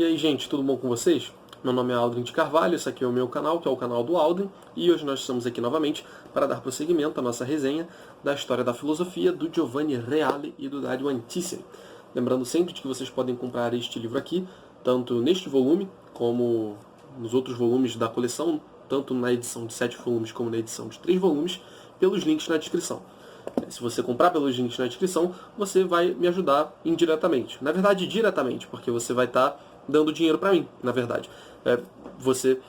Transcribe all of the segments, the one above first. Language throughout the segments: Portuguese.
E aí, gente, tudo bom com vocês? Meu nome é Aldrin de Carvalho, esse aqui é o meu canal, que é o canal do Aldrin, e hoje nós estamos aqui novamente para dar prosseguimento à nossa resenha da história da filosofia do Giovanni Reale e do Dario Antiseri. Lembrando sempre de que vocês podem comprar este livro aqui, tanto neste volume, como nos outros volumes da coleção, tanto na edição de 7 volumes como na edição de 3 volumes, pelos links na descrição. Se você comprar pelos links na descrição, você vai me ajudar indiretamente. Na verdade, diretamente, porque você vai estar dando dinheiro para mim, na verdade. Você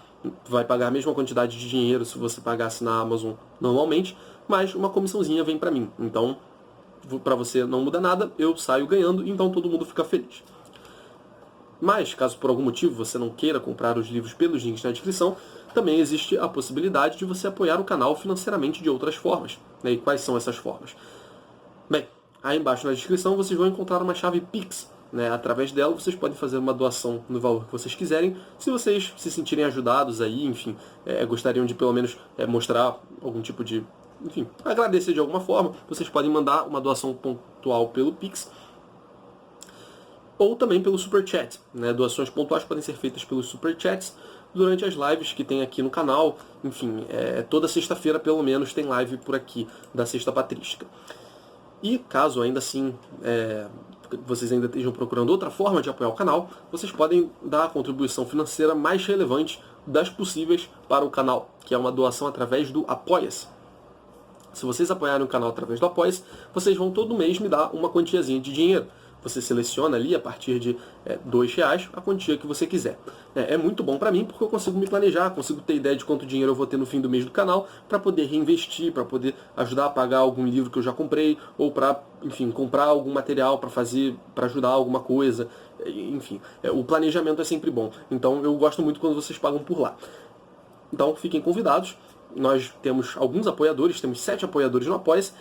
vai pagar a mesma quantidade de dinheiro se você pagasse na Amazon normalmente, mas uma comissãozinha vem para mim. Então, para você não muda nada, eu saio ganhando, então todo mundo fica feliz. Mas, caso por algum motivo você não queira comprar os livros pelos links na descrição, também existe a possibilidade de você apoiar o canal financeiramente de outras formas. E quais são essas formas? Bem, aí embaixo na descrição vocês vão encontrar uma chave Pix. Através dela vocês podem fazer uma doação no valor que vocês quiserem. Se vocês se sentirem ajudados aí, enfim, gostariam de pelo menos mostrar algum tipo de... Enfim, agradecer de alguma forma, vocês podem mandar uma doação pontual pelo Pix. Ou também pelo Super Chat. Doações pontuais podem ser feitas pelos Super Chats durante as lives que tem aqui no canal. Enfim, toda sexta-feira pelo menos tem live por aqui da Sexta Patrística. E caso ainda assim vocês ainda estejam procurando outra forma de apoiar o canal, vocês podem dar a contribuição financeira mais relevante das possíveis para o canal, que é uma doação através do Apoia-se. Se vocês apoiarem o canal através do Apoia-se, vocês vão todo mês me dar uma quantiazinha de dinheiro. Você seleciona ali, a partir de R$2, a quantia que você quiser. É muito bom para mim, porque eu consigo me planejar, consigo ter ideia de quanto dinheiro eu vou ter no fim do mês do canal, para poder reinvestir, para poder ajudar a pagar algum livro que eu já comprei, ou para, enfim, comprar algum material para ajudar alguma coisa. Enfim, o planejamento é sempre bom. Então eu gosto muito quando vocês pagam por lá. Então fiquem convidados. Nós temos alguns apoiadores, temos 7 apoiadores no Apoia-se,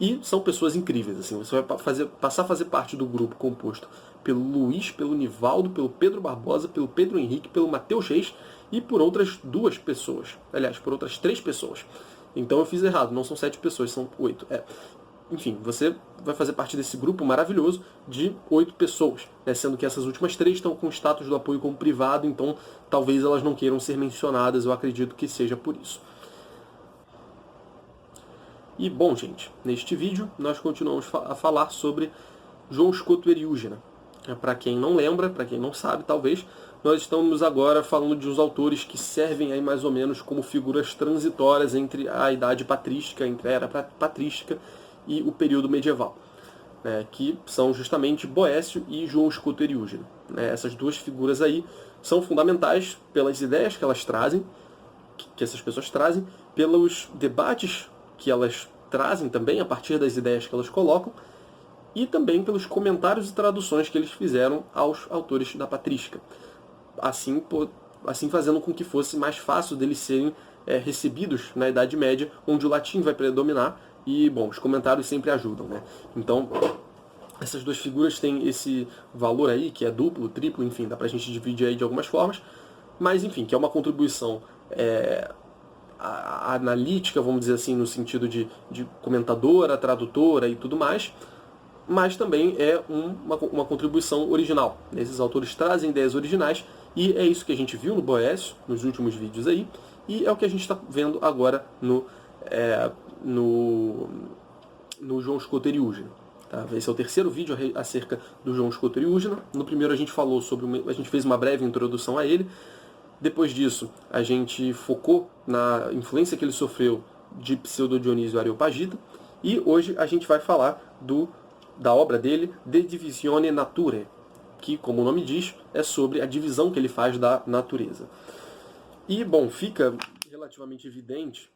e são pessoas incríveis, assim. Você vai passar a fazer parte do grupo composto pelo Luiz, pelo Nivaldo, pelo Pedro Barbosa, pelo Pedro Henrique, pelo Matheus Reis e por outras 2 pessoas. Aliás, por outras 3 pessoas. Então eu fiz errado, não são 7 pessoas, são 8. Enfim, você vai fazer parte desse grupo maravilhoso de 8 pessoas, sendo que essas últimas 3 estão com o status do apoio como privado, então talvez elas não queiram ser mencionadas, eu acredito que seja por isso. E, bom, gente, neste vídeo nós continuamos a falar sobre João Scoto Eriúgena. Para quem não lembra, para quem não sabe, talvez, nós estamos agora falando de uns autores que servem aí mais ou menos como figuras transitórias entre a idade patrística, entre a era patrística e o período medieval, que são justamente Boécio e João Scoto Eriúgena. Essas 2 figuras aí são fundamentais pelas ideias que elas trazem, que essas pessoas trazem, pelos debates que elas trazem também a partir das ideias que elas colocam, e também pelos comentários e traduções que eles fizeram aos autores da patrística, assim fazendo com que fosse mais fácil deles serem recebidos na Idade Média, onde o latim vai predominar, e, bom, os comentários sempre ajudam, Então, essas 2 figuras têm esse valor aí, que é duplo, triplo, enfim, dá pra gente dividir aí de algumas formas, mas, enfim, que é uma contribuição analítica, vamos dizer assim, no sentido de comentadora, tradutora e tudo mais, mas também é uma contribuição original. Esses autores trazem ideias originais, e é isso que a gente viu no Boécio, nos últimos vídeos aí, e é o que a gente está vendo agora no João Scoto Eriúgena. Tá? Esse é o terceiro vídeo acerca do João Scoto Eriúgena. No primeiro a gente falou a gente fez uma breve introdução a ele. Depois disso, a gente focou na influência que ele sofreu de Pseudo-Dionísio Areopagita, e hoje a gente vai falar da obra dele, De Divisione Naturae, que, como o nome diz, é sobre a divisão que ele faz da natureza. E, bom, fica relativamente evidente,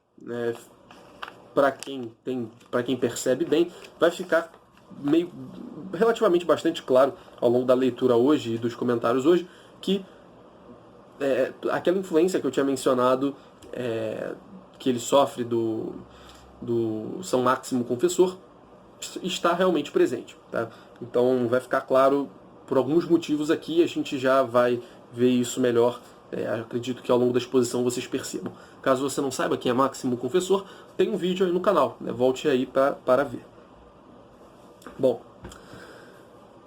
para quem percebe bem, vai ficar relativamente bastante claro ao longo da leitura hoje e dos comentários hoje, que aquela influência que eu tinha mencionado, que ele sofre do São Máximo Confessor, está realmente presente. Tá? Então vai ficar claro por alguns motivos aqui, a gente já vai ver isso melhor. Acredito que ao longo da exposição vocês percebam. Caso você não saiba quem é Máximo Confessor, tem um vídeo aí no canal, volte aí para ver. Bom,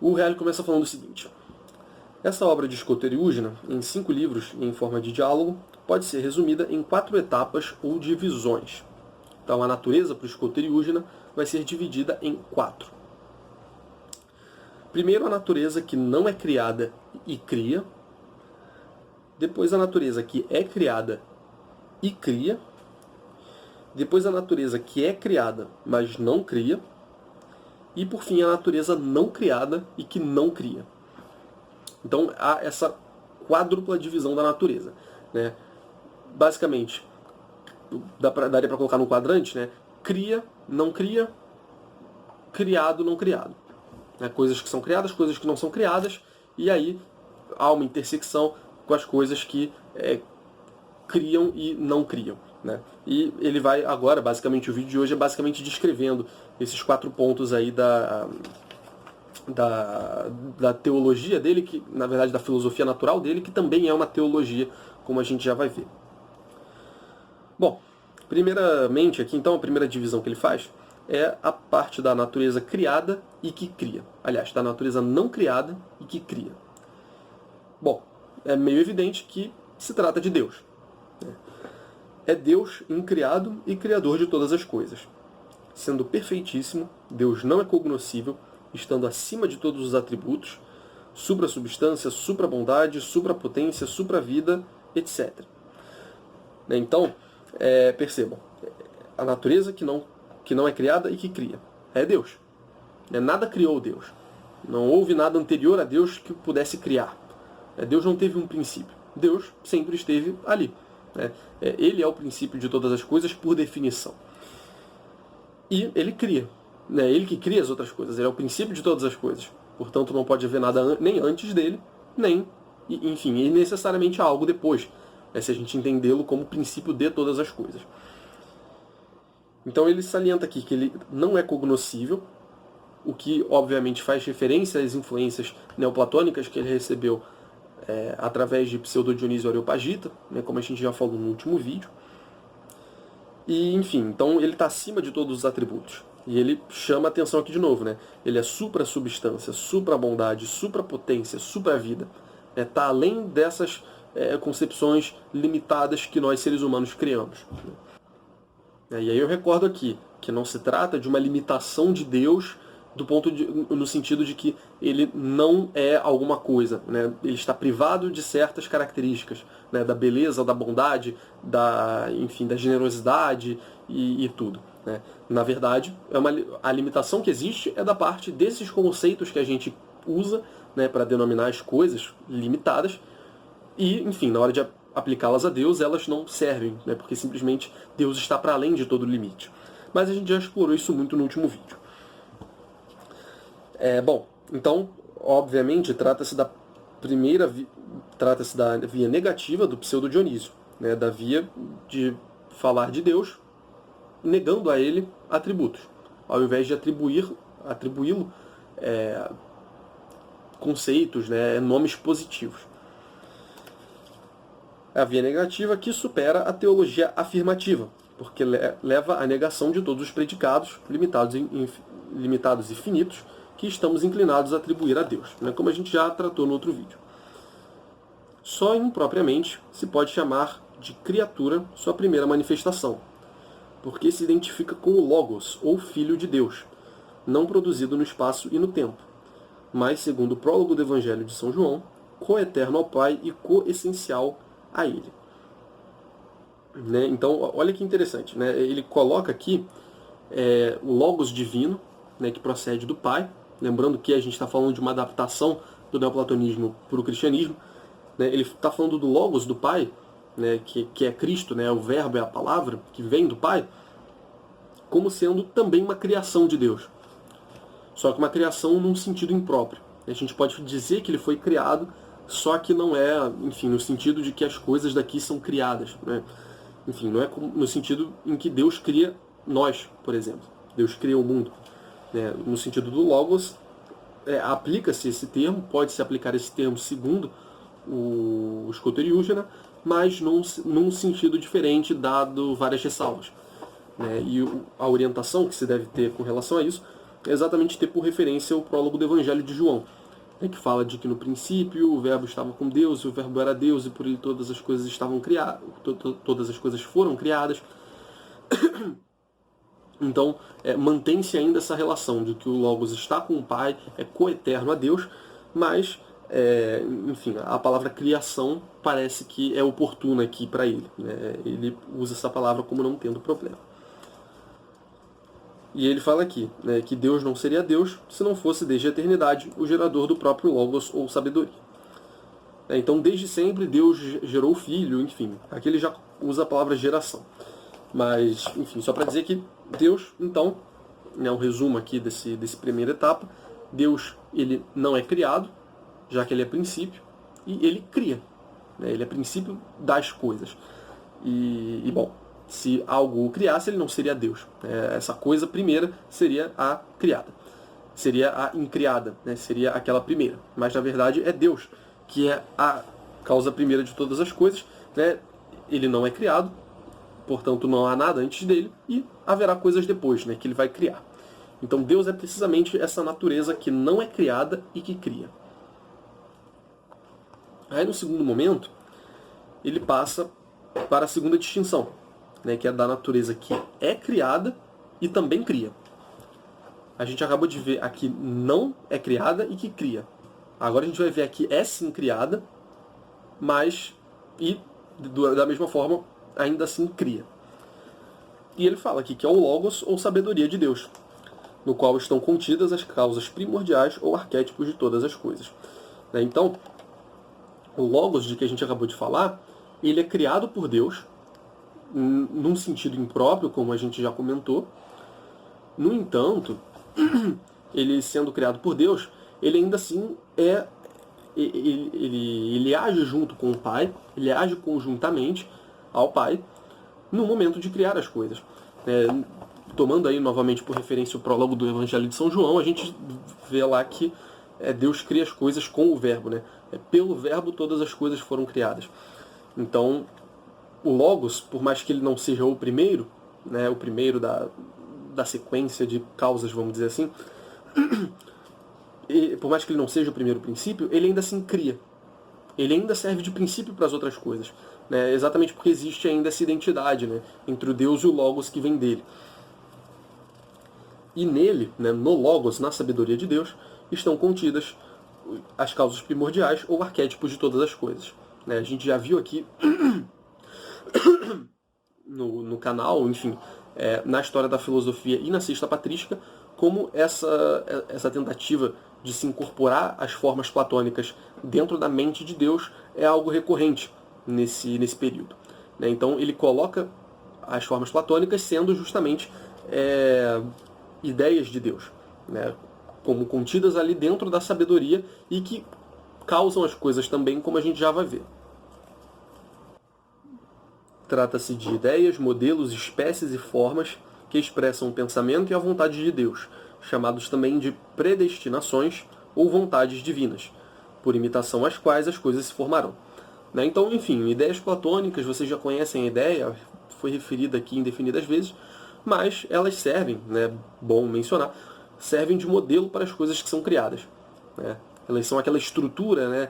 o Reale começa falando o seguinte: Essa obra de Escoteriúgena, em 5 livros e em forma de diálogo, pode ser resumida em 4 etapas ou divisões. Então, a natureza para o Escoteriúgena vai ser dividida em 4. Primeiro, a natureza que não é criada e cria. Depois, a natureza que é criada e cria. Depois, a natureza que é criada, mas não cria. E, por fim, a natureza não criada e que não cria. Então, há essa quádrupla divisão da natureza, né? Basicamente, daria para colocar num quadrante, né? Cria, não cria, criado, não criado. Né? Coisas que são criadas, coisas que não são criadas, e aí há uma intersecção com as coisas que criam e não criam. Né? E ele vai agora, basicamente, o vídeo de hoje é basicamente descrevendo esses 4 pontos aí da teologia dele, que na verdade da filosofia natural dele, que também é uma teologia, como a gente já vai ver. Bom, primeiramente aqui então, a primeira divisão que ele faz é a parte da natureza criada e que cria. Aliás, da natureza não criada e que cria. Bom, é meio evidente que se trata de Deus. É Deus incriado e criador de todas as coisas. Sendo perfeitíssimo, Deus não é cognoscível, estando acima de todos os atributos, supra-substância, supra-bondade, supra-potência, supra-vida, etc. Então, percebam, a natureza que não é criada e que cria é Deus. Nada criou Deus. Não houve nada anterior a Deus que pudesse criar. Deus não teve um princípio. Deus sempre esteve ali. Ele é o princípio de todas as coisas por definição. E ele cria. Ele que cria as outras coisas. Ele é o princípio de todas as coisas. Portanto, não pode haver nada nem antes dele, nem, enfim, e necessariamente algo depois. Se a gente entendê-lo como princípio de todas as coisas. Então ele salienta aqui que ele não é cognoscível, o que obviamente faz referência às influências neoplatônicas que ele recebeu através de Pseudo-Dionísio Areopagita, como a gente já falou no último vídeo. E, enfim, então ele está acima de todos os atributos. E ele chama a atenção aqui de novo, Ele é supra-substância, supra-bondade, supra-potência, supra-vida. Está além dessas concepções limitadas que nós seres humanos criamos. E aí eu recordo aqui que não se trata de uma limitação de Deus no sentido de que ele não é alguma coisa. Ele está privado de certas características, da beleza, da bondade, da generosidade e tudo. Na verdade, a limitação que existe é da parte desses conceitos que a gente usa para denominar as coisas limitadas e, enfim, na hora de aplicá-las a Deus, elas não servem, porque simplesmente Deus está para além de todo limite. Mas a gente já explorou isso muito no último vídeo. Bom, então, obviamente, trata-se da via negativa do Pseudo-Dionísio, da via de falar de Deus negando a ele atributos, ao invés de atribuí-lo conceitos, nomes positivos. A via negativa que supera a teologia afirmativa, porque leva à negação de todos os predicados limitados e finitos que estamos inclinados a atribuir a Deus, como a gente já tratou no outro vídeo. Só impropriamente se pode chamar de criatura sua primeira manifestação, porque se identifica com o Logos, ou Filho de Deus, não produzido no espaço e no tempo, mas, segundo o prólogo do Evangelho de São João, coeterno ao Pai e coessencial a Ele. Então, olha que interessante. Ele coloca aqui o Logos divino, que procede do Pai. Lembrando que a gente está falando de uma adaptação do neoplatonismo para o cristianismo. Ele está falando do Logos do Pai, que é Cristo, o Verbo é a palavra, que vem do Pai, como sendo também uma criação de Deus. Só que uma criação num sentido impróprio. A gente pode dizer que ele foi criado, só que não é, enfim, no sentido de que as coisas daqui são criadas. Enfim, não é no sentido em que Deus cria nós, por exemplo. Deus cria o mundo. No sentido do Logos, aplica-se esse termo, pode-se aplicar esse termo segundo o Escoteriúgena, mas num sentido diferente, dado várias ressalvas. E a orientação que se deve ter com relação a isso é exatamente ter por referência o prólogo do Evangelho de João, que fala de que no princípio o verbo estava com Deus, e o verbo era Deus, e por ele todas as coisas estavam criadas, todas as coisas foram criadas. Então, mantém-se ainda essa relação de que o Logos está com o Pai, é coeterno a Deus, mas, enfim, a palavra criação parece que é oportuna aqui para ele, né? Ele usa essa palavra como não tendo problema. E ele fala aqui, né, que Deus não seria Deus se não fosse desde a eternidade o gerador do próprio Logos ou sabedoria. Então, desde sempre, Deus gerou o Filho, enfim. Aqui ele já usa a palavra geração. Mas, enfim, só para dizer que Deus, então, né, um resumo aqui desse primeira etapa, Deus, ele não é criado, já que ele é princípio, e ele cria. Né, ele é princípio das coisas. E bom, se algo o criasse, ele não seria Deus. Essa coisa primeira seria a criada. Seria a incriada, né? Seria aquela primeira. Mas, na verdade, é Deus que é a causa primeira de todas as coisas. Né? Ele não é criado, portanto, não há nada antes dele, e haverá coisas depois, né, que ele vai criar. Então, Deus é precisamente essa natureza que não é criada e que cria. Aí, no segundo momento, ele passa para a segunda distinção, né, que é da natureza que é criada e também cria. A gente acabou de ver aqui não é criada e que cria. Agora a gente vai ver aqui é sim criada, mas e da mesma forma ainda assim cria. E ele fala aqui que é o Logos ou sabedoria de Deus, no qual estão contidas as causas primordiais ou arquétipos de todas as coisas. Então, o Logos de que a gente acabou de falar, ele é criado por Deus, num sentido impróprio, como a gente já comentou. No entanto, ele sendo criado por Deus, ele ainda assim ele age junto com o Pai, ele age conjuntamente ao Pai no momento de criar as coisas. Tomando aí novamente por referência o prólogo do Evangelho de São João, a gente vê lá que Deus cria as coisas com o verbo, né? Pelo verbo todas as coisas foram criadas. Então, o Logos, por mais que ele não seja o primeiro, né, o primeiro da sequência de causas, vamos dizer assim, e, por mais que ele não seja o primeiro princípio, ele ainda assim cria. Ele ainda serve de princípio para as outras coisas. Né? Exatamente porque existe ainda essa identidade, né, entre o Deus e o Logos que vem dele. E nele, né, no Logos, na sabedoria de Deus, estão contidas as causas primordiais ou arquétipos de todas as coisas. Né? A gente já viu aqui no canal, enfim, na história da filosofia e na Sexta Patrística, como essa tentativa de se incorporar as formas platônicas dentro da mente de Deus é algo recorrente nesse período. Né? Então ele coloca as formas platônicas sendo justamente ideias de Deus, né? Como contidas ali dentro da sabedoria e que causam as coisas também, como a gente já vai ver. Trata-se de ideias, modelos, espécies e formas que expressam o pensamento e a vontade de Deus, chamados também de predestinações ou vontades divinas, por imitação às quais as coisas se formarão. Né? Então, enfim, ideias platônicas, vocês já conhecem a ideia, foi referida aqui indefinidas vezes, mas elas servem, né, bom mencionar, servem de modelo para as coisas que são criadas. Né? Elas são aquela estrutura, né,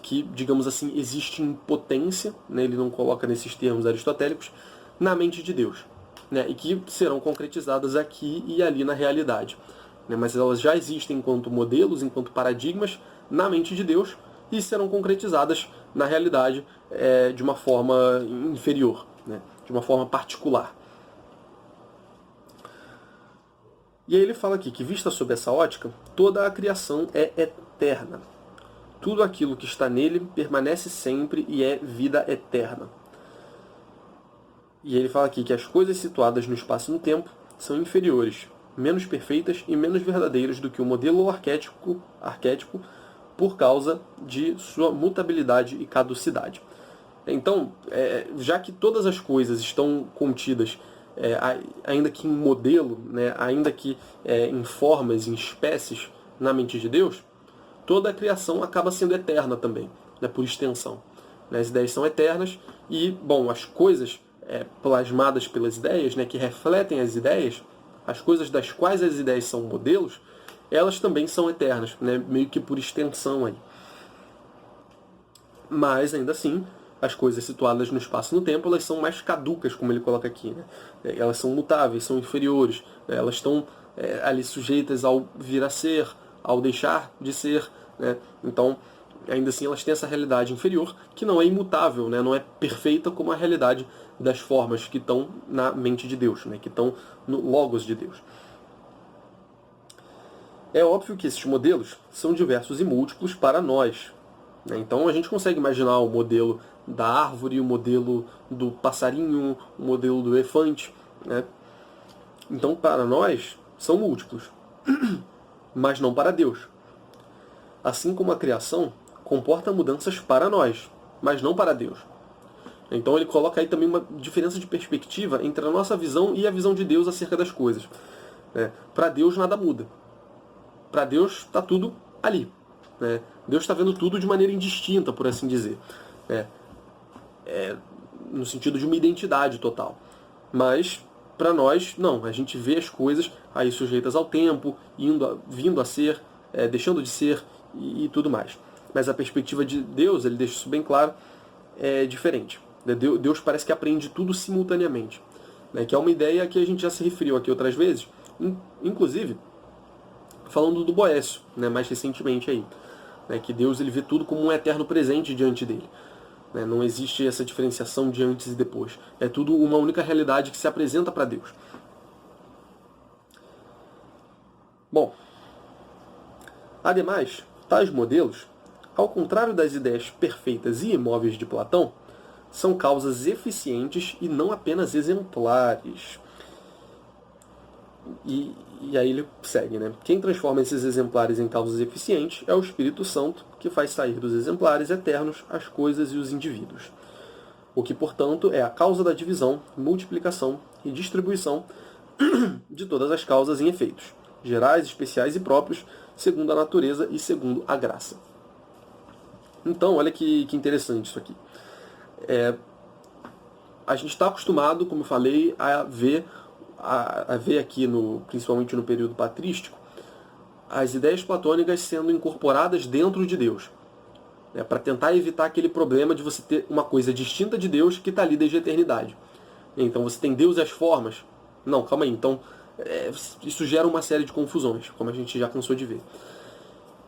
que, digamos assim, existe em potência, né, ele não coloca nesses termos aristotélicos, na mente de Deus. Né, e que serão concretizadas aqui e ali na realidade. Né, mas elas já existem enquanto modelos, enquanto paradigmas, na mente de Deus, e serão concretizadas na realidade de uma forma inferior, né, de uma forma particular. E aí ele fala aqui que, vista sob essa ótica, toda a criação é eterna. Tudo aquilo que está nele permanece sempre e é vida eterna. E ele fala aqui que as coisas situadas no espaço e no tempo são inferiores, menos perfeitas e menos verdadeiras do que o modelo ou arquétipo por causa de sua mutabilidade e caducidade. Então, já que todas as coisas estão contidas, ainda que em modelo, né, ainda que em formas, em espécies, na mente de Deus, toda a criação acaba sendo eterna também, né, por extensão. As ideias são eternas e, bom, as coisas plasmadas pelas ideias, né, que refletem as ideias, as coisas das quais as ideias são modelos, elas também são eternas, né? Meio que por extensão aí. Mas, ainda assim, as coisas situadas no espaço e no tempo, elas são mais caducas, como ele coloca aqui, né? Elas são mutáveis, são inferiores, né? Elas estão ali sujeitas ao vir a ser, ao deixar de ser, né? Então, ainda assim, elas têm essa realidade inferior, que não é imutável, né? Não é perfeita como a realidade das formas que estão na mente de Deus, né? Que estão no Logos de Deus. É óbvio que esses modelos são diversos e múltiplos para nós, né? Então a gente consegue imaginar o modelo da árvore, o modelo do passarinho, o modelo do elefante, né? Então para nós são múltiplos, mas não para Deus. Assim como a criação comporta mudanças para nós, mas não para Deus. Então ele coloca aí também uma diferença de perspectiva entre a nossa visão e a visão de Deus acerca das coisas. Para Deus nada muda. Para Deus está tudo ali. Né? Deus está vendo tudo de maneira indistinta, por assim dizer. No sentido de uma identidade total. Mas, para nós, não. A gente vê as coisas aí sujeitas ao tempo, vindo a ser, deixando de ser e tudo mais. Mas a perspectiva de Deus, ele deixa isso bem claro, é diferente. Deus parece que aprende tudo simultaneamente. Né? Que é uma ideia que a gente já se referiu aqui outras vezes, inclusive falando do Boécio, né, mais recentemente aí, né, que Deus ele vê tudo como um eterno presente diante dele. Né, não existe essa diferenciação de antes e depois. É tudo uma única realidade que se apresenta para Deus. Bom, ademais, tais modelos, ao contrário das ideias perfeitas e imóveis de Platão, são causas eficientes e não apenas exemplares. E aí ele segue, né? Quem transforma esses exemplares em causas eficientes é o Espírito Santo, que faz sair dos exemplares eternos as coisas e os indivíduos. O que, portanto, é a causa da divisão, multiplicação e distribuição de todas as causas em efeitos, gerais, especiais e próprios, segundo a natureza e segundo a graça. Então, olha que interessante isso aqui. A gente está acostumado, como eu falei, a ver aqui, principalmente no período patrístico, as ideias platônicas sendo incorporadas dentro de Deus, né, para tentar evitar aquele problema de você ter uma coisa distinta de Deus que está ali desde a eternidade. Então você tem Deus e as formas. Não, calma aí. Então isso gera uma série de confusões, como a gente já cansou de ver.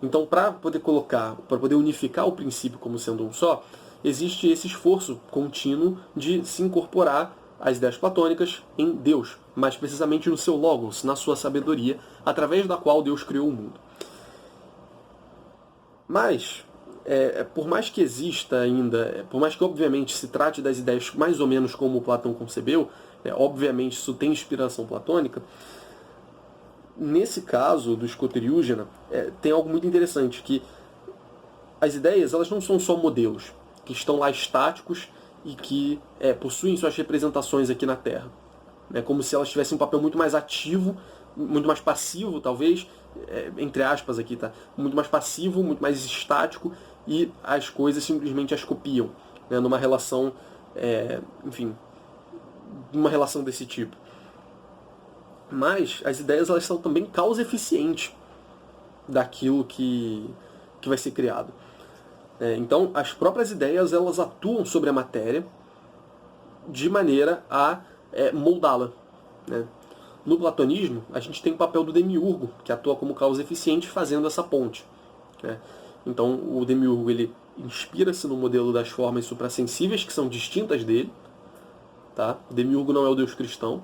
Então, para poder unificar o princípio como sendo um só, existe esse esforço contínuo de se incorporar as ideias platônicas em Deus, mais precisamente no seu Logos, na sua sabedoria, através da qual Deus criou o mundo. Mas, por mais que exista ainda, por mais que obviamente se trate das ideias mais ou menos como Platão concebeu, obviamente isso tem inspiração platônica, nesse caso do Escoteriúgena, tem algo muito interessante, que as ideias elas não são só modelos, que estão lá estáticos e que possuem suas representações aqui na Terra. É como se elas tivessem um papel muito mais ativo, muito mais passivo, talvez, entre aspas aqui, tá? Muito mais passivo, muito mais estático, e as coisas simplesmente as copiam, né? Numa relação, enfim, uma relação desse tipo. Mas as ideias elas são também causa eficiente daquilo que vai ser criado. Então, as próprias ideias elas atuam sobre a matéria de maneira a moldá-la. Né? No platonismo, a gente tem o papel do demiurgo, que atua como causa eficiente fazendo essa ponte. Né? Então, o demiurgo ele inspira-se no modelo das formas suprassensíveis, que são distintas dele. Tá? O demiurgo não é o Deus cristão,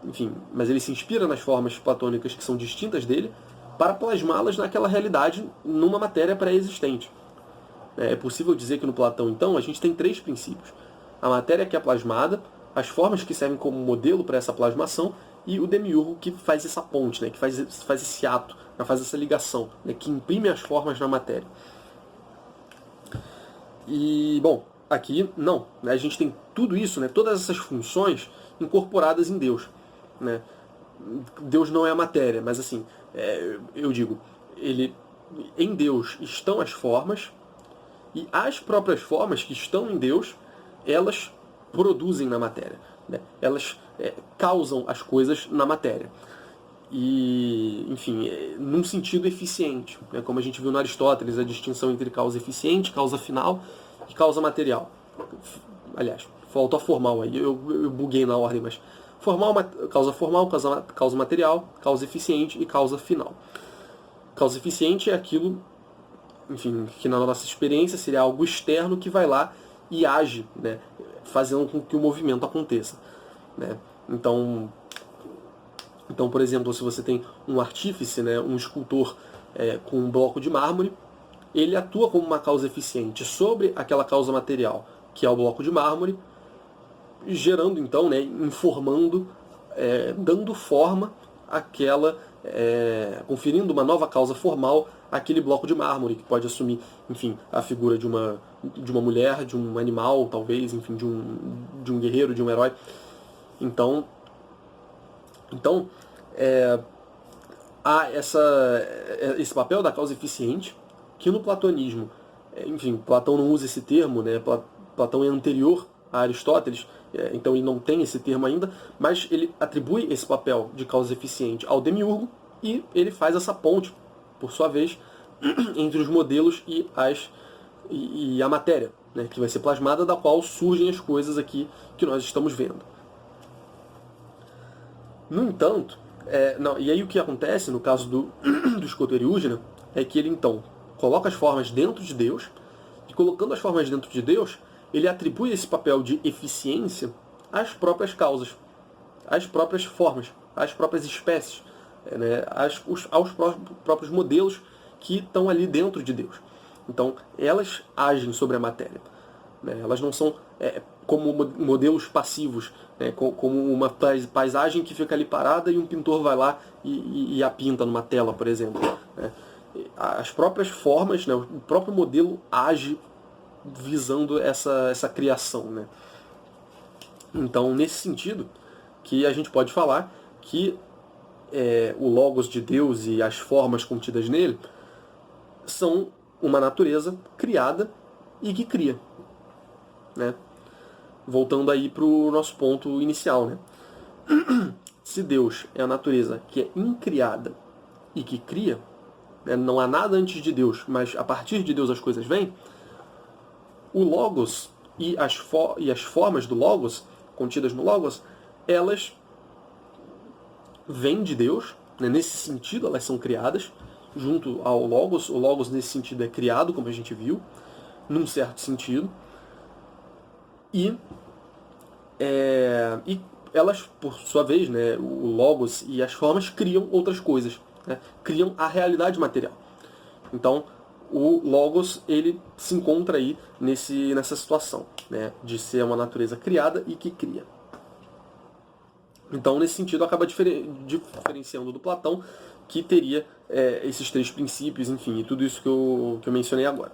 enfim, mas ele se inspira nas formas platônicas que são distintas dele para plasmá-las naquela realidade numa matéria pré-existente. É possível dizer que no Platão, então, a gente tem 3 princípios. A matéria que é plasmada, as formas que servem como modelo para essa plasmação e o demiurgo que faz essa ponte, né, que faz esse ato, que faz essa ligação, né, que imprime as formas na matéria. E, bom, aqui não. Né, a gente tem tudo isso, né, todas essas funções incorporadas em Deus. Né. Deus não é a matéria, mas assim, eu digo, em Deus estão as formas, e as próprias formas que estão em Deus, elas produzem na matéria. Né? Elas causam as coisas na matéria. enfim, num sentido eficiente, né? Como a gente viu no Aristóteles, a distinção entre causa eficiente, causa final e causa material. Aliás, faltou a formal aí, eu buguei na ordem, mas causa formal, causa material, causa eficiente e causa final. Causa eficiente é aquilo, enfim, que na nossa experiência seria algo externo que vai lá e age, né, fazendo com que o movimento aconteça, né? Então, por exemplo, se você tem um artífice, né, um escultor com um bloco de mármore, ele atua como uma causa eficiente sobre aquela causa material, que é o bloco de mármore, gerando então, né, informando, dando forma àquela, conferindo uma nova causa formal àquele bloco de mármore, que pode assumir, enfim, a figura de uma mulher, de um animal, talvez, enfim, de um guerreiro, de um herói. Então há esse papel da causa eficiente, que no platonismo, enfim, Platão não usa esse termo, né? Platão é anterior a Aristóteles, então ele não tem esse termo ainda, mas ele atribui esse papel de causa eficiente ao demiurgo e ele faz essa ponte, por sua vez, entre os modelos e a matéria, né? Que vai ser plasmada, da qual surgem as coisas aqui que nós estamos vendo. No entanto, e aí o que acontece no caso do Escoteriúgena é que ele então coloca as formas dentro de Deus, e colocando as formas dentro de Deus, ele atribui esse papel de eficiência às próprias causas, às próprias formas, às próprias espécies, né, aos próprios modelos que estão ali dentro de Deus. Então, elas agem sobre a matéria, né? Elas não são como modelos passivos, né? Como uma paisagem que fica ali parada e um pintor vai lá e a pinta numa tela, por exemplo, né? As próprias formas, né? O próprio modelo age visando essa criação, né? Então, nesse sentido, que a gente pode falar que o Logos de Deus e as formas contidas nele são uma natureza criada e que cria, né? Voltando aí para o nosso ponto inicial, né? Se Deus é a natureza que é incriada e que cria, né? Não há nada antes de Deus, mas a partir de Deus as coisas vêm, o Logos e as formas do Logos, contidas no Logos, elas vêm de Deus, né? Nesse sentido elas são criadas, junto ao Logos. O Logos nesse sentido é criado, como a gente viu, num certo sentido. E elas, por sua vez, né, o Logos e as formas criam outras coisas, né? Criam a realidade material. Então, o Logos ele se encontra aí nessa situação, né, de ser uma natureza criada e que cria. Então, nesse sentido, acaba diferenciando do Platão, que teria esses três princípios, enfim, e tudo isso que eu mencionei agora.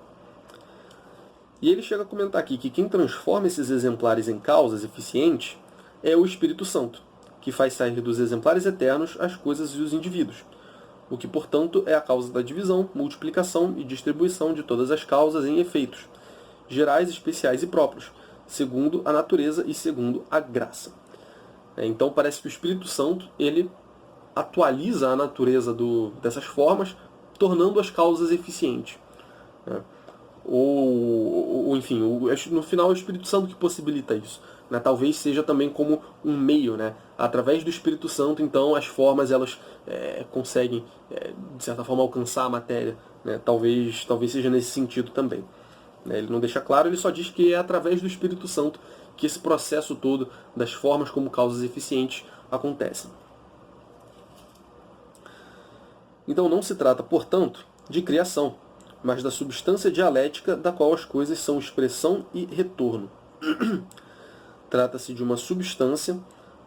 E ele chega a comentar aqui que quem transforma esses exemplares em causas eficientes é o Espírito Santo, que faz sair dos exemplares eternos as coisas e os indivíduos, o que, portanto, é a causa da divisão, multiplicação e distribuição de todas as causas em efeitos, gerais, especiais e próprios, segundo a natureza e segundo a graça. Então parece que o Espírito Santo ele atualiza a natureza dessas formas, tornando as causas eficientes, né? Ou enfim, no final é o Espírito Santo que possibilita isso, né? Talvez seja também como um meio, né? Através do Espírito Santo, então, as formas elas conseguem, de certa forma, alcançar a matéria, né? Talvez seja nesse sentido também, né? Ele não deixa claro, ele só diz que é através do Espírito Santo que esse processo todo das formas como causas eficientes acontece. Então não se trata, portanto, de criação, mas da substância dialética da qual as coisas são expressão e retorno. Trata-se de uma substância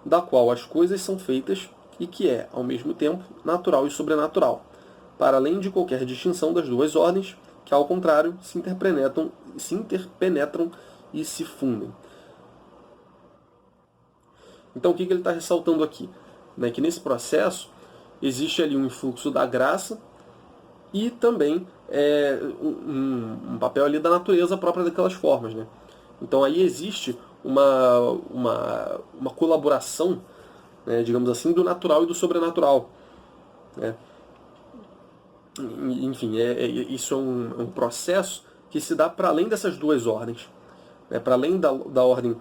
da qual as coisas são feitas e que é, ao mesmo tempo, natural e sobrenatural, para além de qualquer distinção das duas ordens, que, ao contrário, se interpenetram e se fundem. Então, o que ele está ressaltando aqui? Né, que nesse processo existe ali um influxo da graça e também um papel ali da natureza própria daquelas formas, né? Então aí existe uma colaboração, né, digamos assim, do natural e do sobrenatural. né? Enfim, isso é um processo que se dá para além dessas duas ordens, né? Para além da ordem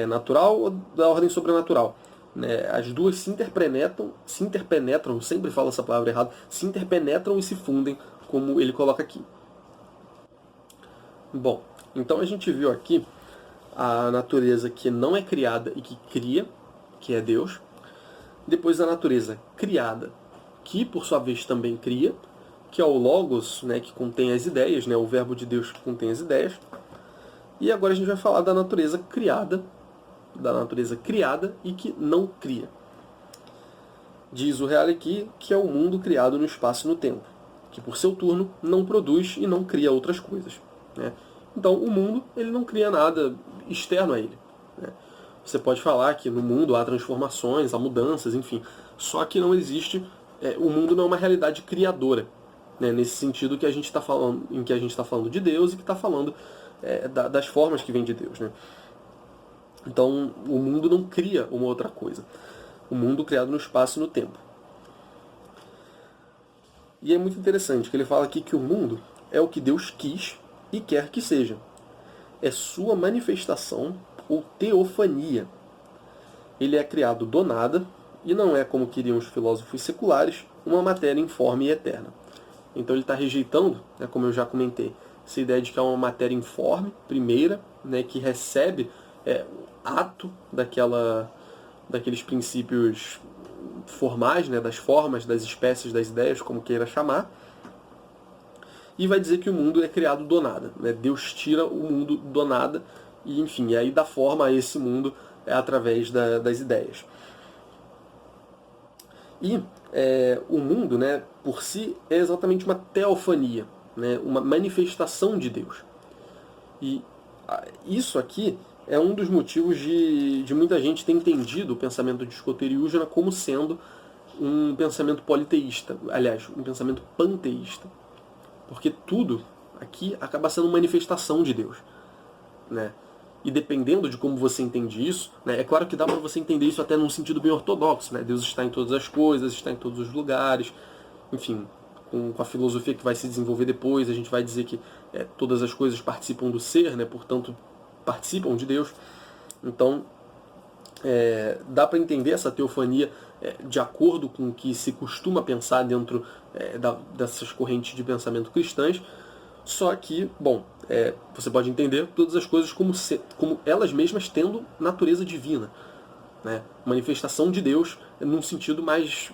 natural ou da ordem sobrenatural. Né? As duas se interpenetram, sempre falo essa palavra errada, se interpenetram e se fundem, como ele coloca aqui. Bom, então a gente viu aqui a natureza que não é criada e que cria, que é Deus. Depois a natureza criada, que por sua vez também cria, que é o Logos, né, que contém as ideias, né, o verbo de Deus que contém as ideias. E agora a gente vai falar da natureza criada e que não cria. Diz o Reale aqui que é o mundo criado no espaço e no tempo, que por seu turno não produz e não cria outras coisas. Né? Então o mundo ele não cria nada externo a ele. Né? Você pode falar que no mundo há transformações, há mudanças, enfim. Só que não existe, o mundo não é uma realidade criadora. Né? Nesse sentido que a gente está falando, em que a gente está falando de Deus e que está falando das formas que vêm de Deus. Né? Então o mundo não cria uma outra coisa. O mundo criado no espaço e no tempo. E é muito interessante que ele fala aqui que o mundo é o que Deus quis e quer que seja. É sua manifestação ou teofania. Ele é criado do nada e não é, como queriam os filósofos seculares, uma matéria informe e eterna. Então ele está rejeitando, né, como eu já comentei, essa ideia de que é uma matéria informe, primeira, né, que recebe ato daqueles princípios formais, né, das formas, das espécies, das ideias, como queira chamar, e vai dizer que o mundo é criado do nada. Né? Deus tira o mundo do nada e, enfim, aí dá forma a esse mundo através das ideias. E o mundo, né, por si, é exatamente uma teofania, né, uma manifestação de Deus. E isso aqui é um dos motivos de muita gente ter entendido o pensamento de Escoteriúgena como sendo um pensamento politeísta, aliás, um pensamento panteísta. Porque tudo aqui acaba sendo manifestação de Deus. Né? E dependendo de como você entende isso, né, é claro que dá para você entender isso até num sentido bem ortodoxo. Né? Deus está em todas as coisas, está em todos os lugares. Enfim, com a filosofia que vai se desenvolver depois, a gente vai dizer que todas as coisas participam do ser, né? Portanto, participam de Deus. Então, dá para entender essa teofania de acordo com o que se costuma pensar dentro dessas correntes de pensamento cristãs. Só que, bom, você pode entender todas as coisas como elas mesmas tendo natureza divina. Né? Manifestação de Deus num sentido mais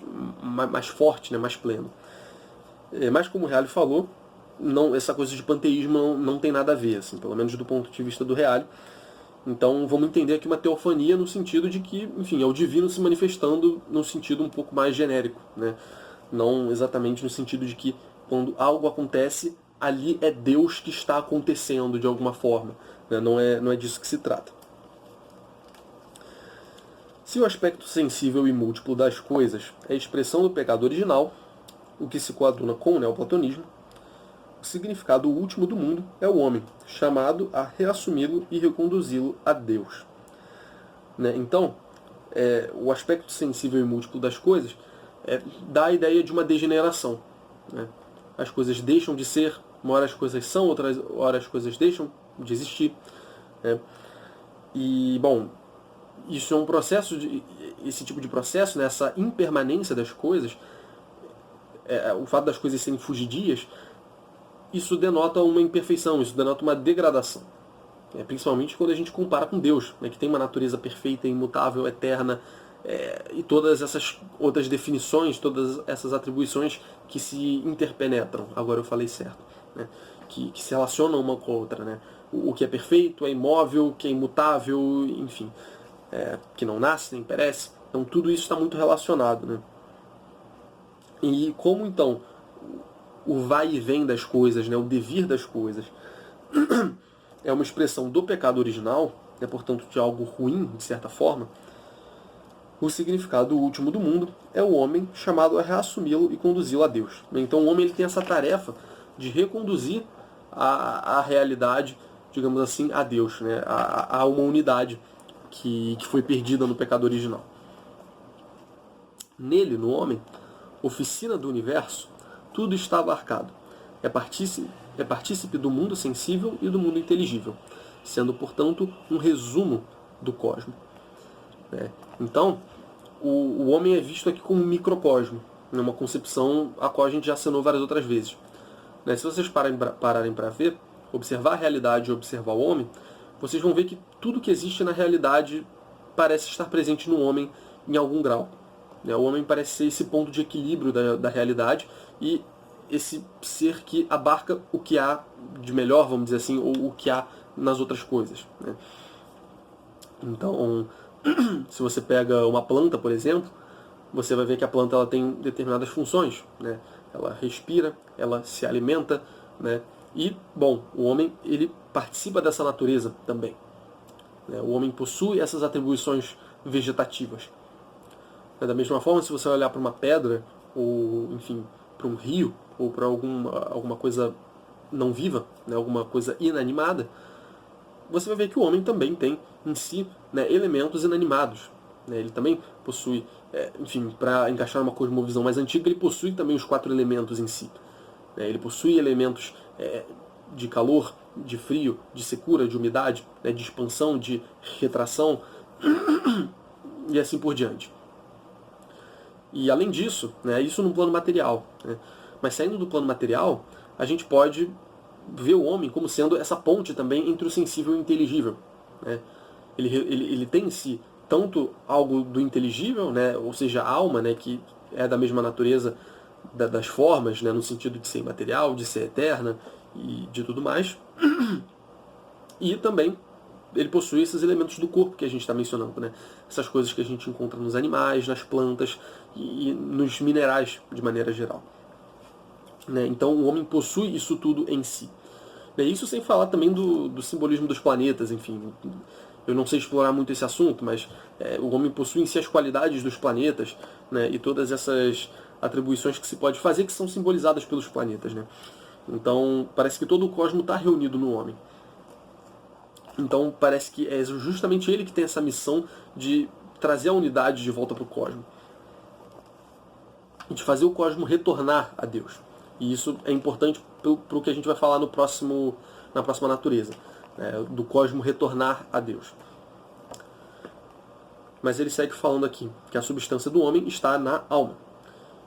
forte, né? Mais pleno. Mas como o Reale falou, essa coisa de panteísmo não tem nada a ver, assim, pelo menos do ponto de vista do Reale. Então vamos entender aqui uma teofania no sentido de que, enfim, é o divino se manifestando num sentido um pouco mais genérico. Né? Não exatamente no sentido de que quando algo acontece, ali é Deus que está acontecendo de alguma forma. Né? Não é disso que se trata. Se o aspecto sensível e múltiplo das coisas é a expressão do pecado original, o que se coaduna com o neoplatonismo, o significado último do mundo é o homem, chamado a reassumi-lo e reconduzi-lo a Deus. Né? Então, o aspecto sensível e múltiplo das coisas dá a ideia de uma degeneração. Né? As coisas deixam de ser, uma hora as coisas são, outra hora as coisas deixam de existir. Né? E, bom, isso é um processo, esse tipo de processo, né? Essa impermanência das coisas, o fato das coisas serem fugidias, isso denota uma imperfeição, isso denota uma degradação. Principalmente quando a gente compara com Deus, né, que tem uma natureza perfeita, imutável, eterna, e todas essas outras definições, todas essas atribuições que se interpenetram, agora eu falei certo, né, que se relacionam uma com a outra. Né, o que é perfeito, é imóvel, o que é imutável, enfim, que não nasce nem perece. Então tudo isso está muito relacionado. Né. E como então o vai e vem das coisas, né, o devir das coisas, é uma expressão do pecado original, portanto de algo ruim, de certa forma, o significado último do mundo é o homem chamado a reassumi-lo e conduzi-lo a Deus. Então o homem ele tem essa tarefa de reconduzir a realidade, digamos assim, a Deus, né, a uma unidade que foi perdida no pecado original. Nele, no homem, oficina do universo, tudo está abarcado. É partícipe do mundo sensível e do mundo inteligível, sendo, portanto, um resumo do cosmo. Então, o homem é visto aqui como um microcosmo, uma concepção a qual a gente já assinou várias outras vezes. Se vocês pararem para ver, observar a realidade e observar o homem, vocês vão ver que tudo que existe na realidade parece estar presente no homem em algum grau. O homem parece ser esse ponto de equilíbrio da realidade e esse ser que abarca o que há de melhor, vamos dizer assim, ou o que há nas outras coisas. Então, se você pega uma planta, por exemplo, você vai ver que a planta ela tem determinadas funções. Ela respira, ela se alimenta, e, bom, o homem ele participa dessa natureza também. O homem possui essas atribuições vegetativas. Da mesma forma, se você olhar para uma pedra, ou, enfim, para um rio, ou para alguma coisa não viva, alguma coisa inanimada, você vai ver que o homem também tem em si elementos inanimados. Ele também possui, enfim, para encaixar uma cosmovisão mais antiga, ele possui também os 4 elementos em si. Ele possui elementos de calor, de frio, de secura, de umidade, de expansão, de retração, e assim por diante. E além disso, isso no plano material. Mas saindo do plano material, a gente pode ver o homem como sendo essa ponte também entre o sensível e o inteligível. Ele tem em si tanto algo do inteligível, ou seja, a alma, que é da mesma natureza das formas, no sentido de ser imaterial, de ser eterna e de tudo mais. E também ele possui esses elementos do corpo que a gente está mencionando, essas coisas que a gente encontra nos animais, nas plantas e nos minerais de maneira geral. Então o homem possui isso tudo em si. Isso sem falar também do simbolismo dos planetas, enfim. Eu não sei explorar muito esse assunto, mas o homem possui em si as qualidades dos planetas, e todas essas atribuições que se pode fazer que são simbolizadas pelos planetas. Então parece que todo o cosmos está reunido no homem. Então parece que é justamente ele que tem essa missão de trazer a unidade de volta para o cosmos. De fazer o cosmos retornar a Deus. E isso é importante para o que a gente vai falar na próxima natureza. Do cosmos retornar a Deus. Mas ele segue falando aqui que a substância do homem está na alma.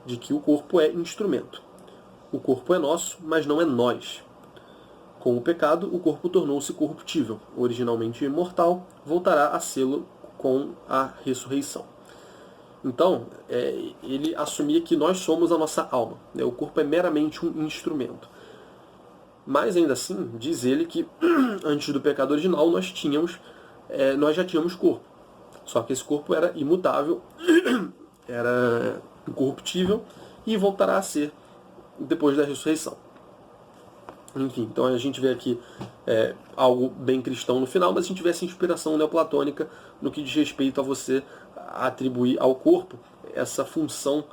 De que o corpo é instrumento. O corpo é nosso, mas não é nós. Com o pecado, o corpo tornou-se corruptível, originalmente imortal, voltará a sê-lo com a ressurreição. Então, ele assumia que nós somos a nossa alma. O corpo é meramente um instrumento. Mas ainda assim, diz ele que antes do pecado original nós já tínhamos corpo. Só que esse corpo era imutável, era incorruptível e voltará a ser depois da ressurreição. Enfim, então a gente vê aqui algo bem cristão no final, mas a gente vê essa inspiração neoplatônica no que diz respeito a você atribuir ao corpo essa função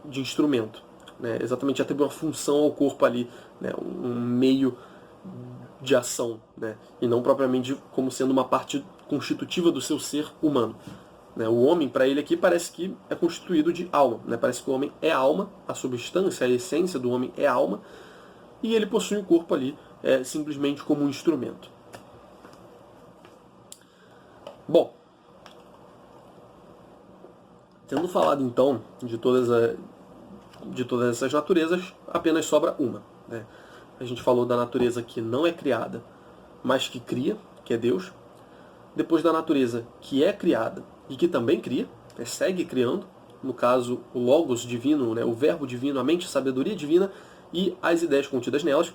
de instrumento. Exatamente atribuir uma função ao corpo ali, um meio de ação, e não propriamente como sendo uma parte constitutiva do seu ser humano. O homem, para ele aqui, parece que é constituído de alma. Parece que o homem é alma, a substância, a essência do homem é alma, e ele possui o corpo ali simplesmente como um instrumento. Bom, tendo falado então de todas essas naturezas, apenas sobra uma. A gente falou da natureza que não é criada, mas que cria, que é Deus. Depois da natureza que é criada e que também cria, segue criando, no caso o Logos divino, o Verbo divino, a mente, a sabedoria divina, e as ideias contidas nelas.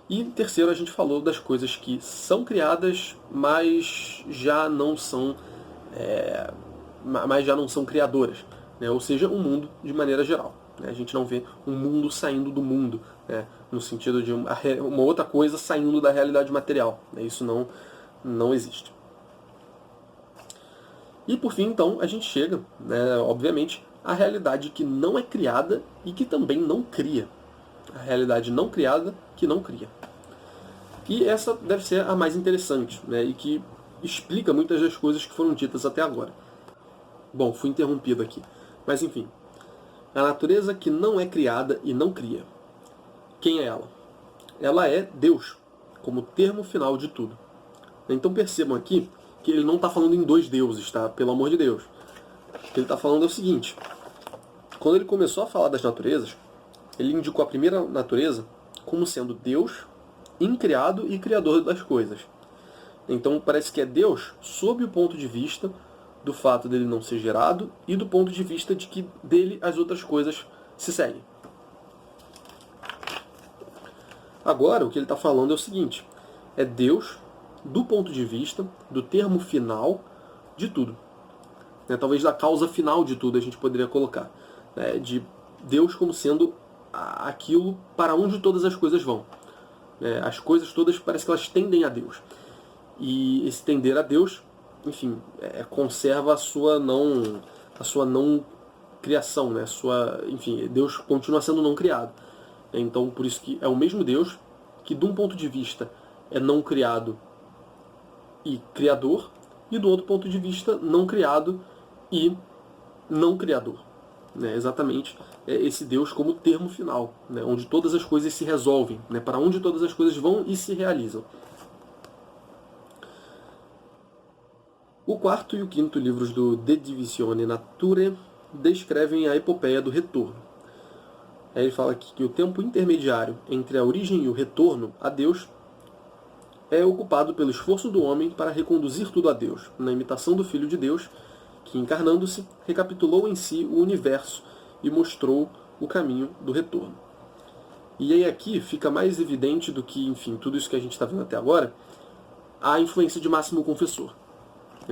E terceiro, a gente falou das coisas que são criadas, mas já não são criadoras, ou seja, o mundo de maneira geral. A gente não vê um mundo saindo do mundo, no sentido de uma outra coisa saindo da realidade material. Isso não existe. E por fim, então, a gente chega, obviamente, à realidade que não é criada e que também não cria. A realidade não criada que não cria. E essa deve ser a mais interessante, e que explica muitas das coisas que foram ditas até agora. Bom, fui interrompido aqui. Mas enfim, a natureza que não é criada e não cria. Quem é ela? Ela é Deus, como termo final de tudo. Então percebam aqui que ele não está falando em dois deuses, tá? Pelo amor de Deus. O que ele está falando é o seguinte: quando ele começou a falar das naturezas, ele indicou a primeira natureza como sendo Deus, incriado e criador das coisas. Então parece que é Deus sob o ponto de vista do fato dele não ser gerado e do ponto de vista de que dele as outras coisas se seguem. Agora, o que ele está falando é o seguinte: é Deus do ponto de vista do termo final de tudo. Talvez da causa final de tudo a gente poderia colocar. De Deus como sendo aquilo para onde todas as coisas vão. As coisas todas parece que elas tendem a Deus. E esse tender a Deus, enfim, conserva a sua não criação, né? Enfim, Deus continua sendo não criado. Então, por isso que é o mesmo Deus que, de um ponto de vista, é não criado e criador, e do outro ponto de vista, não criado e não criador. Exatamente esse Deus como termo final, onde todas as coisas se resolvem, para onde todas as coisas vão e se realizam. O quarto e o quinto livros do De Divisione Naturae descrevem a epopeia do retorno. Aí ele fala aqui que o tempo intermediário entre a origem e o retorno a Deus é ocupado pelo esforço do homem para reconduzir tudo a Deus, na imitação do Filho de Deus, que, encarnando-se, recapitulou em si o universo e mostrou o caminho do retorno. E aí aqui fica mais evidente do que, enfim, tudo isso que a gente está vendo até agora, a influência de Máximo Confessor.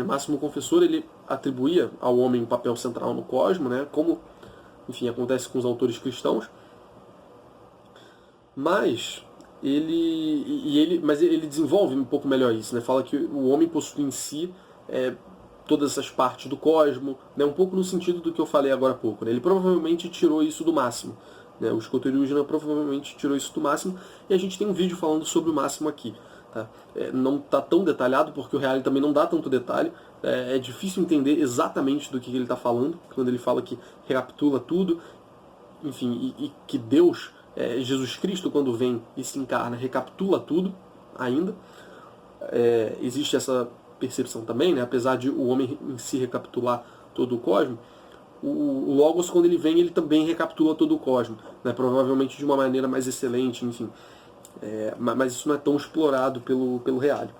Máximo Confessor, ele atribuía ao homem um papel central no cosmo, como, enfim, acontece com os autores cristãos, mas ele desenvolve um pouco melhor isso, fala que o homem possui em si todas essas partes do cosmo, um pouco no sentido do que eu falei agora há pouco. Ele provavelmente tirou isso do Máximo. O Scoteriugena provavelmente tirou isso do Máximo, e a gente tem um vídeo falando sobre o Máximo aqui. Tá? Não está tão detalhado, porque o Reale também não dá tanto detalhe. É difícil entender exatamente do que ele está falando, quando ele fala que recapitula tudo, enfim, e que Deus, Jesus Cristo, quando vem e se encarna, recapitula tudo ainda. Existe essa percepção também, apesar de o homem em si recapitular todo o cosmo, o Logos, quando ele vem, ele também recapitula todo o cosmo, provavelmente de uma maneira mais excelente, enfim. Mas isso não é tão explorado pelo Reale.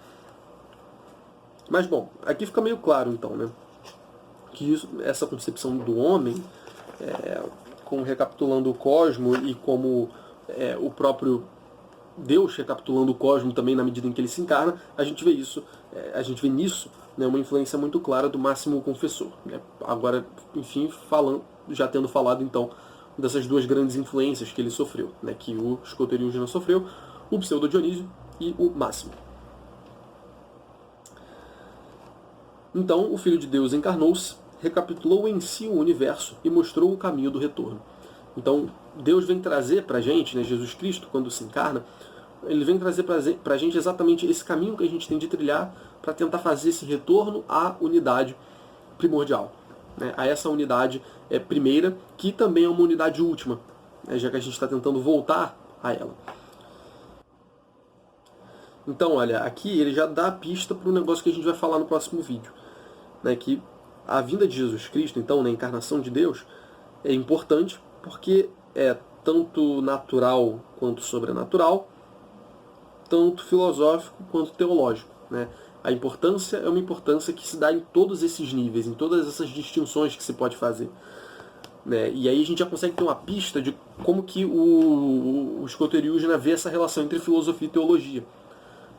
Mas, bom, aqui fica meio claro, então, que essa concepção do homem, como recapitulando o cosmo e como o próprio Deus recapitulando o cosmo também na medida em que ele se encarna, a gente vê nisso uma influência muito clara do Máximo Confessor. Agora, enfim, já tendo falado então dessas duas grandes influências que ele sofreu, que o Scoteriugena sofreu, o Pseudo-Dionísio e o Máximo. Então, o Filho de Deus encarnou-se, recapitulou em si o universo e mostrou o caminho do retorno. Então, Deus vem trazer para a gente, Jesus Cristo, quando se encarna, ele vem trazer para a gente exatamente esse caminho que a gente tem de trilhar para tentar fazer esse retorno à unidade primordial. A essa unidade primeira, que também é uma unidade última, já que a gente está tentando voltar a ela. Então, olha, aqui ele já dá a pista para o negócio que a gente vai falar no próximo vídeo. Que a vinda de Jesus Cristo, então, na encarnação de Deus, é importante porque é tanto natural quanto sobrenatural, tanto filosófico quanto teológico. A importância é uma importância que se dá em todos esses níveis, em todas essas distinções que se pode fazer. E aí a gente já consegue ter uma pista de como que o Scoteriugena vê essa relação entre filosofia e teologia.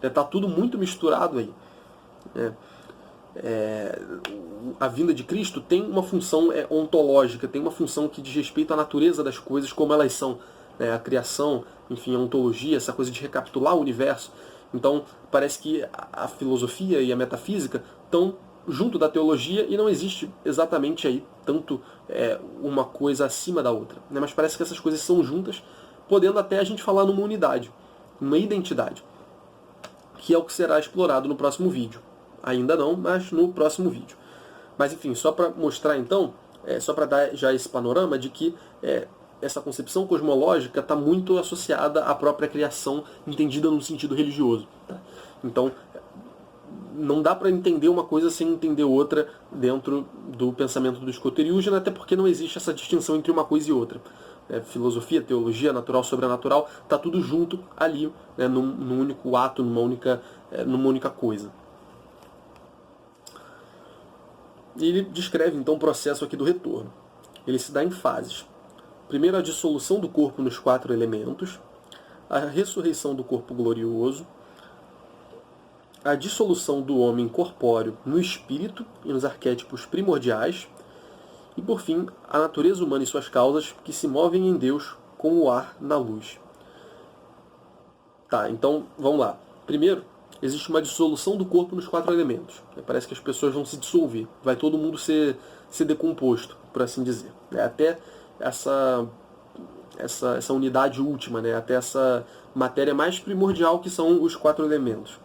Está tudo muito misturado aí. A vinda de Cristo tem uma função ontológica, tem uma função que diz respeito à natureza das coisas, como elas são. A criação, enfim, a ontologia, essa coisa de recapitular o universo. Então, parece que a filosofia e a metafísica estão junto da teologia e não existe exatamente aí tanto uma coisa acima da outra. Mas parece que essas coisas são juntas, podendo até a gente falar numa unidade, numa identidade, que é o que será explorado no próximo vídeo. Ainda não, mas no próximo vídeo. Mas enfim, só para mostrar então só para dar já esse panorama de que essa concepção cosmológica está muito associada à própria criação, entendida no sentido religioso. Tá? Então, não dá para entender uma coisa sem entender outra dentro do pensamento do Escoteriúgena, até porque não existe essa distinção entre uma coisa e outra. Filosofia, teologia, natural, sobrenatural, está tudo junto ali, né, num único ato, numa única coisa. E ele descreve então o processo aqui do retorno. Ele se dá em fases. Primeiro, a dissolução do corpo nos 4 elementos, a ressurreição do corpo glorioso, a dissolução do homem corpóreo no espírito e nos arquétipos primordiais, e, por fim, a natureza humana e suas causas que se movem em Deus como o ar na luz. Tá, então, vamos lá. Primeiro, existe uma dissolução do corpo nos 4 elementos. Parece que as pessoas vão se dissolver. Vai todo mundo ser decomposto, por assim dizer. Até essa unidade última, né? Até essa matéria mais primordial que são os 4 elementos.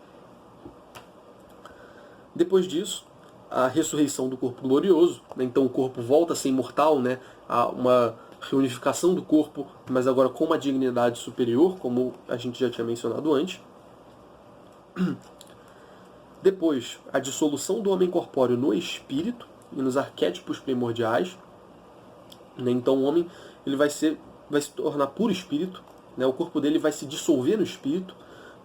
Depois disso, a ressurreição do corpo glorioso, né? Então o corpo volta a ser imortal, né? Há uma reunificação do corpo, mas agora com uma dignidade superior, como a gente já tinha mencionado antes. Depois, a dissolução do homem corpóreo no espírito e nos arquétipos primordiais. Né? Então o homem ele vai se tornar puro espírito, né? O corpo dele vai se dissolver no espírito,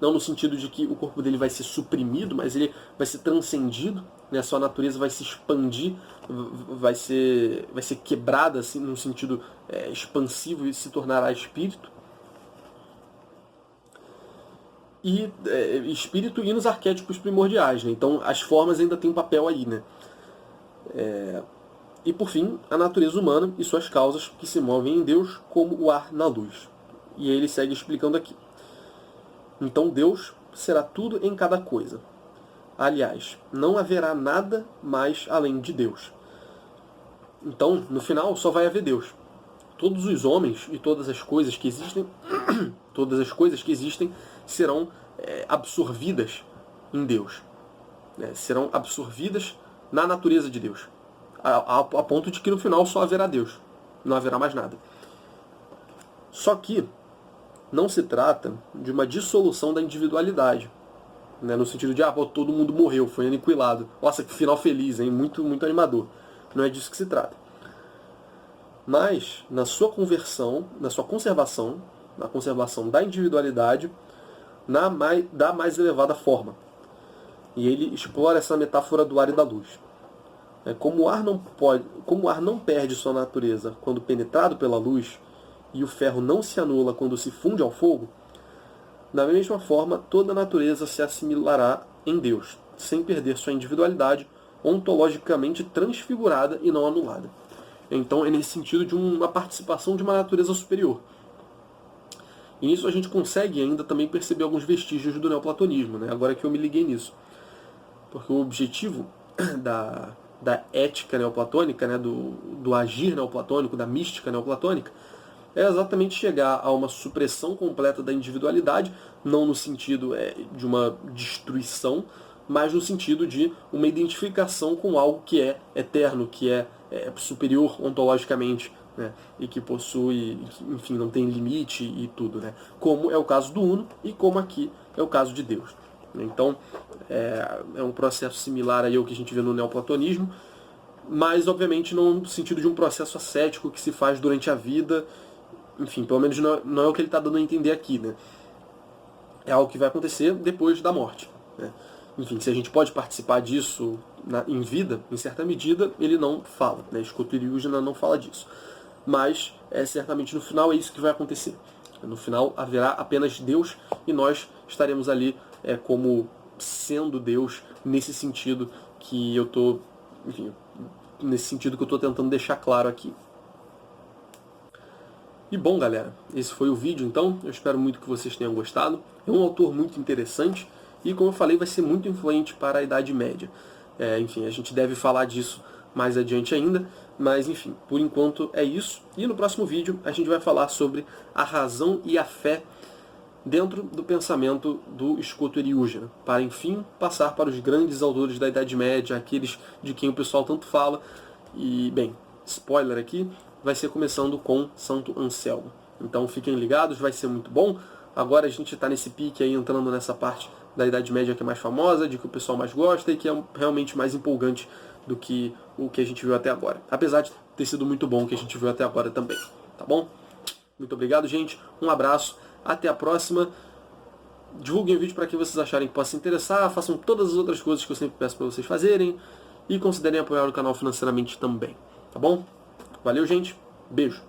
não no sentido de que o corpo dele vai ser suprimido, mas ele vai ser transcendido, né? A sua natureza vai se expandir, vai ser quebrada assim, num sentido expansivo e se tornará espírito. E espírito e nos arquétipos primordiais, né? Então as formas ainda têm um papel aí, né? E por fim, a natureza humana e suas causas que se movem em Deus como o ar na luz. E ele segue explicando aqui. Então Deus será tudo em cada coisa. Aliás, não haverá nada mais além de Deus. Então, no final, só vai haver Deus. Todos os homens e todas as coisas que existem, serão absorvidas em Deus. Né? Serão absorvidas na natureza de Deus. A ponto de que no final só haverá Deus. Não haverá mais nada. Só que não se trata de uma dissolução da individualidade. Né? No sentido de, todo mundo morreu, foi aniquilado. Nossa, que final feliz, hein? Muito, muito animador. Não é disso que se trata. Mas, na sua conversão, na sua conservação, na conservação da individualidade, da mais elevada forma. E ele explora essa metáfora do ar e da luz. Como o ar não perde sua natureza quando penetrado pela luz, e o ferro não se anula quando se funde ao fogo, da mesma forma toda a natureza se assimilará em Deus, sem perder sua individualidade ontologicamente transfigurada e não anulada. Então é nesse sentido de uma participação de uma natureza superior. E nisso a gente consegue ainda também perceber alguns vestígios do neoplatonismo, né? Agora que eu me liguei nisso. Porque o objetivo da ética neoplatônica, né? do agir neoplatônico, da mística neoplatônica, é exatamente chegar a uma supressão completa da individualidade, não no sentido de uma destruição, mas no sentido de uma identificação com algo que é eterno, que é superior ontologicamente, né? E que possui, enfim, não tem limite e tudo, né? Como é o caso do Uno e como aqui é o caso de Deus. Então, é um processo similar aí ao que a gente vê no neoplatonismo, mas obviamente não no sentido de um processo ascético que se faz durante a vida. Enfim, pelo menos não é o que ele está dando a entender aqui, né? É algo que vai acontecer depois da morte, né? Enfim, se a gente pode participar disso em vida, em certa medida, ele não fala, né? Escoteriúgena não fala disso. Mas, certamente, no final é isso que vai acontecer. No final haverá apenas Deus e nós estaremos ali como sendo Deus nesse sentido que eu estou, enfim, nesse sentido que eu estou tentando deixar claro aqui. E bom, galera, esse foi o vídeo então. Eu espero muito que vocês tenham gostado. É um autor muito interessante e, como eu falei, vai ser muito influente para a Idade Média. Enfim, a gente deve falar disso mais adiante ainda, mas enfim, por enquanto é isso. E no próximo vídeo a gente vai falar sobre a razão e a fé dentro do pensamento do Escoteriúgena, para enfim passar para os grandes autores da Idade Média, aqueles de quem o pessoal tanto fala. E, bem, spoiler aqui, vai ser começando com Santo Anselmo. Então fiquem ligados, vai ser muito bom. Agora a gente está nesse pique aí, entrando nessa parte da Idade Média que é mais famosa, de que o pessoal mais gosta e que é realmente mais empolgante do que o que a gente viu até agora. Apesar de ter sido muito bom o que a gente viu até agora também. Tá bom? Muito obrigado, gente. Um abraço. Até a próxima. Divulguem o vídeo para que vocês acharem que possa se interessar. Façam todas as outras coisas que eu sempre peço para vocês fazerem. E considerem apoiar o canal financeiramente também. Tá bom? Valeu, gente. Beijo.